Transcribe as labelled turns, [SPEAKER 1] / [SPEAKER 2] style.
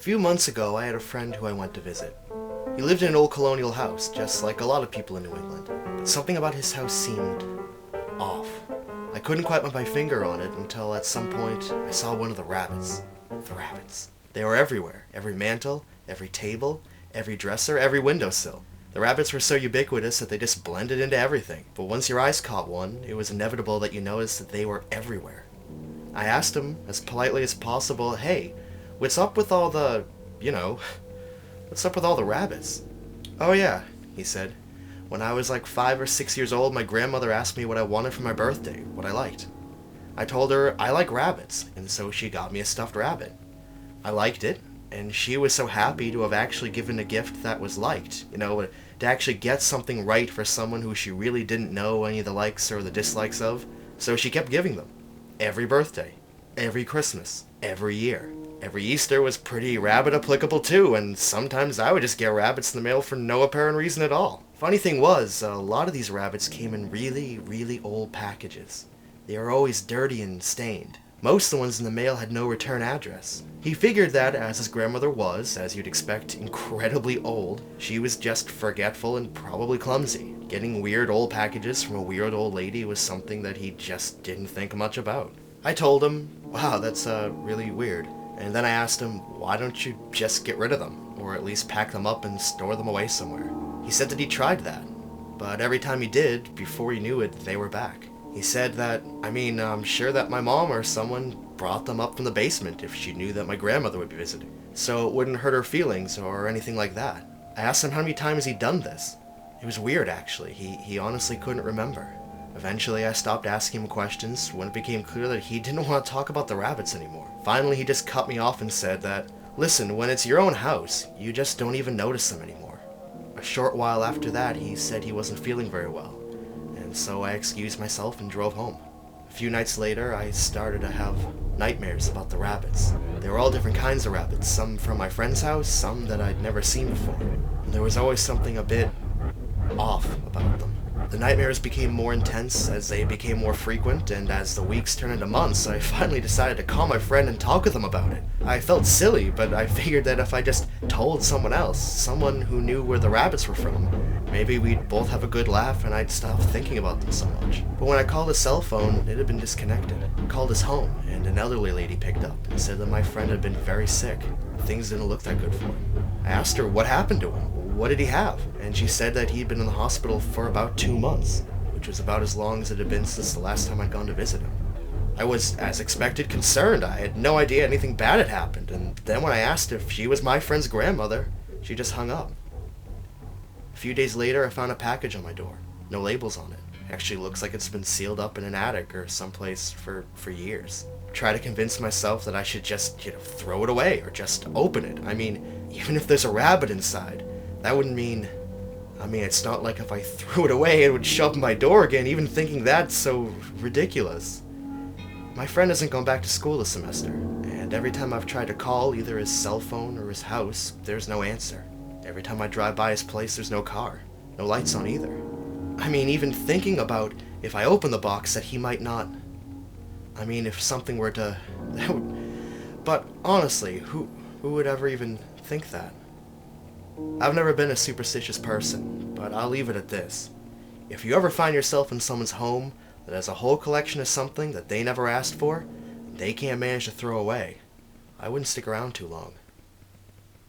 [SPEAKER 1] few months ago, I had a friend who I went to visit. He lived in an old colonial house, just like a lot of people in New England. But something about his house seemed off. I couldn't quite put my finger on it until at some point I saw one of the rabbits. The rabbits. They were everywhere. Every mantel, every table, every dresser, every windowsill. The rabbits were so ubiquitous that they just blended into everything. But once your eyes caught one, it was inevitable that you noticed that they were everywhere. I asked him, as politely as possible, "Hey, what's up with all the, what's up with all the rabbits?" "Oh yeah," he said. "When I was like 5 or 6 years old, my grandmother asked me what I wanted for my birthday, what I liked. I told her I like rabbits, and so she got me a stuffed rabbit. I liked it, and she was so happy to have actually given a gift that was liked, to actually get something right for someone who she really didn't know any of the likes or the dislikes of, so she kept giving them. Every birthday, every Christmas, every year. Every Easter was pretty rabbit applicable too, and sometimes I would just get rabbits in the mail for no apparent reason at all. Funny thing was, a lot of these rabbits came in really, really old packages. They were always dirty and stained. Most of the ones in the mail had no return address. He figured that as his grandmother was, as you'd expect, incredibly old, she was just forgetful and probably clumsy. Getting weird old packages from a weird old lady was something that he just didn't think much about. I told him, "Wow, that's really weird." And then I asked him, "Why don't you just get rid of them, or at least pack them up and store them away somewhere?" He said that he tried that, but every time he did, before he knew it, they were back. He said that, I'm sure that my mom or someone brought them up from the basement if she knew that my grandmother would be visiting, so it wouldn't hurt her feelings or anything like that. I asked him how many times he'd done this. It was weird, actually. He honestly couldn't remember. Eventually, I stopped asking him questions when it became clear that he didn't want to talk about the rabbits anymore. Finally, he just cut me off and said that, "Listen, when it's your own house, you just don't even notice them anymore." A short while after that, he said he wasn't feeling very well, and so I excused myself and drove home. A few nights later, I started to have nightmares about the rabbits. They were all different kinds of rabbits, some from my friend's house, some that I'd never seen before. And there was always something a bit off about them. The nightmares became more intense as they became more frequent, and as the weeks turned into months, I finally decided to call my friend and talk with him about it. I felt silly, but I figured that if I just told someone else, someone who knew where the rabbits were from, maybe we'd both have a good laugh and I'd stop thinking about them so much. But when I called his cell phone, it had been disconnected. I called his home, and an elderly lady picked up and said that my friend had been very sick. Things didn't look that good for him. I asked her what happened to him. What did he have? And she said that he'd been in the hospital for about 2 months, which was about as long as it had been since the last time I'd gone to visit him. I was, as expected, concerned. I had no idea anything bad had happened, and then when I asked if she was my friend's grandmother, she just hung up. A few days later, I found a package on my door. No labels on it. Actually looks like it's been sealed up in an attic or someplace for years. Try to convince myself that I should just, throw it away or just open it. Even if there's a rabbit inside, that wouldn't mean... it's not like if I threw it away it would show up my door again. Even thinking that's so ridiculous. My friend hasn't gone back to school this semester, and every time I've tried to call either his cell phone or his house, there's no answer. Every time I drive by his place, there's no car. No lights on either. Even thinking about if I open the box that he might not... if something were to... But honestly, who would ever even think that? I've never been a superstitious person, but I'll leave it at this. If you ever find yourself in someone's home that has a whole collection of something that they never asked for, and they can't manage to throw away, I wouldn't stick around too long.